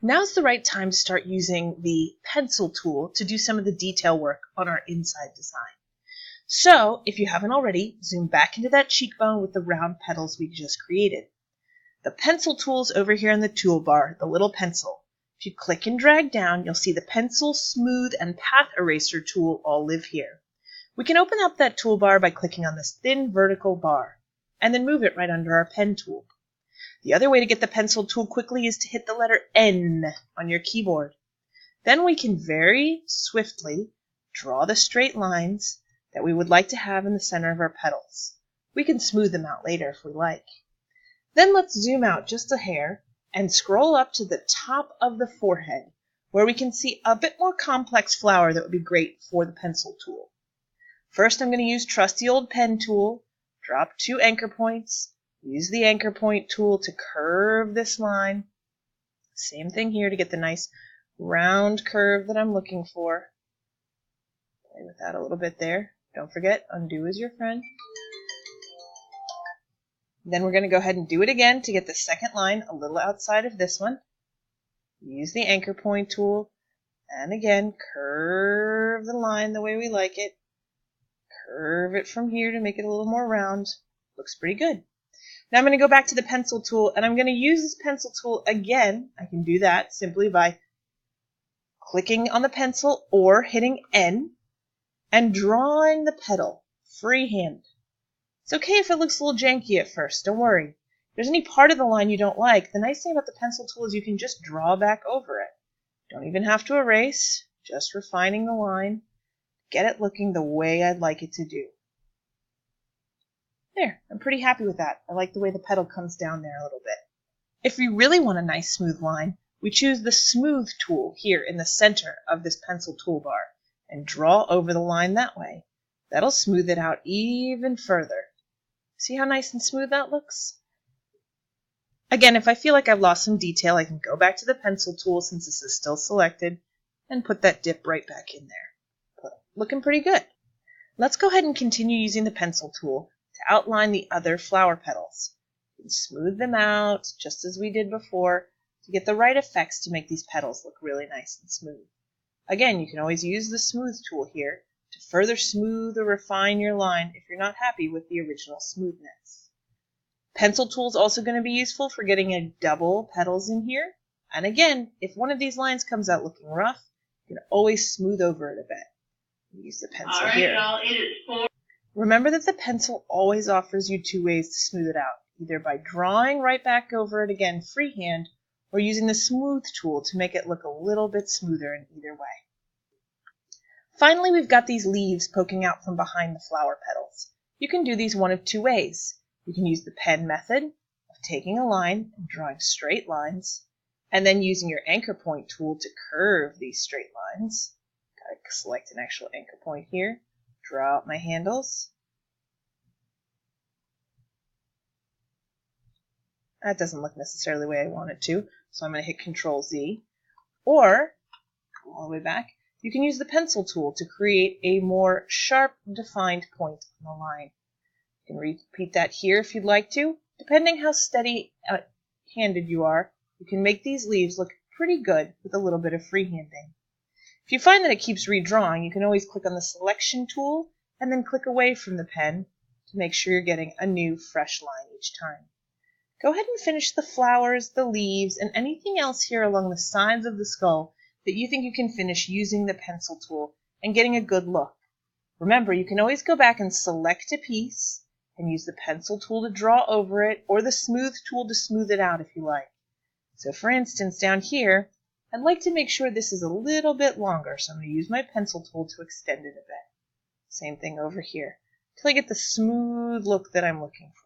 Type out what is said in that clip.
Now's the right time to start using the pencil tool to do some of the detail work on our inside design. So, if you haven't already, zoom back into that cheekbone with the round petals we just created. The pencil tool's over here in the toolbar, the little pencil. If you click and drag down, you'll see the pencil, smooth, and path eraser tool all live here. We can open up that toolbar by clicking on this thin vertical bar, and then move it right under our pen tool. The other way to get the pencil tool quickly is to hit the letter N on your keyboard. Then we can very swiftly draw the straight lines that we would like to have in the center of our petals. We can smooth them out later if we like. Then let's zoom out just a hair and scroll up to the top of the forehead where we can see a bit more complex flower that would be great for the pencil tool. First, I'm going to use trusty old pen tool, drop 2 anchor points, use the anchor point tool to curve this line. Same thing here to get the nice round curve that I'm looking for. Play with that a little bit there. Don't forget, undo is your friend. Then we're going to go ahead and do it again to get the second line a little outside of this one. Use the anchor point tool, and again, curve the line the way we like it. Curve it from here to make it a little more round. Looks pretty good. Now I'm going to go back to the pencil tool, and I'm going to use this pencil tool again. I can do that simply by clicking on the pencil or hitting N and drawing the petal freehand. It's okay if it looks a little janky at first, don't worry. If there's any part of the line you don't like, the nice thing about the pencil tool is you can just draw back over it. Don't even have to erase, just refining the line. Get it looking the way I'd like it to do. There, I'm pretty happy with that. I like the way the petal comes down there a little bit. If we really want a nice smooth line, we choose the smooth tool here in the center of this pencil toolbar and draw over the line that way. That'll smooth it out even further. See how nice and smooth that looks? Again, if I feel like I've lost some detail, I can go back to the pencil tool since this is still selected and put that dip right back in there. Looking pretty good. Let's go ahead and continue using the pencil tool to outline the other flower petals. You can smooth them out just as we did before to get the right effects to make these petals look really nice and smooth. Again, you can always use the smooth tool here to further smooth or refine your line if you're not happy with the original smoothness. Pencil tool is also going to be useful for getting a double petals in here. And again, if one of these lines comes out looking rough, you can always smooth over it a bit. Use the pencil here. Y'all, it is 4. Remember that the pencil always offers you 2 ways to smooth it out, either by drawing right back over it again freehand or using the smooth tool to make it look a little bit smoother in either way. Finally, we've got these leaves poking out from behind the flower petals. You can do these one of 2 ways. You can use the pen method of taking a line and drawing straight lines, and then using your anchor point tool to curve these straight lines. Gotta select an actual anchor point here, draw out my handles. That doesn't look necessarily the way I want it to, so I'm going to hit Control Z. Or, go all the way back, you can use the pencil tool to create a more sharp, defined point on the line. You can repeat that here if you'd like to. Depending how steady-handed you are, you can make these leaves look pretty good with a little bit of freehanding. If you find that it keeps redrawing, you can always click on the selection tool and then click away from the pen to make sure you're getting a new, fresh line each time. Go ahead and finish the flowers, the leaves, and anything else here along the sides of the skull that you think you can finish using the pencil tool and getting a good look. Remember, you can always go back and select a piece and use the pencil tool to draw over it or the smooth tool to smooth it out if you like. So for instance, down here, I'd like to make sure this is a little bit longer, so I'm going to use my pencil tool to extend it a bit. Same thing over here, until I get the smooth look that I'm looking for.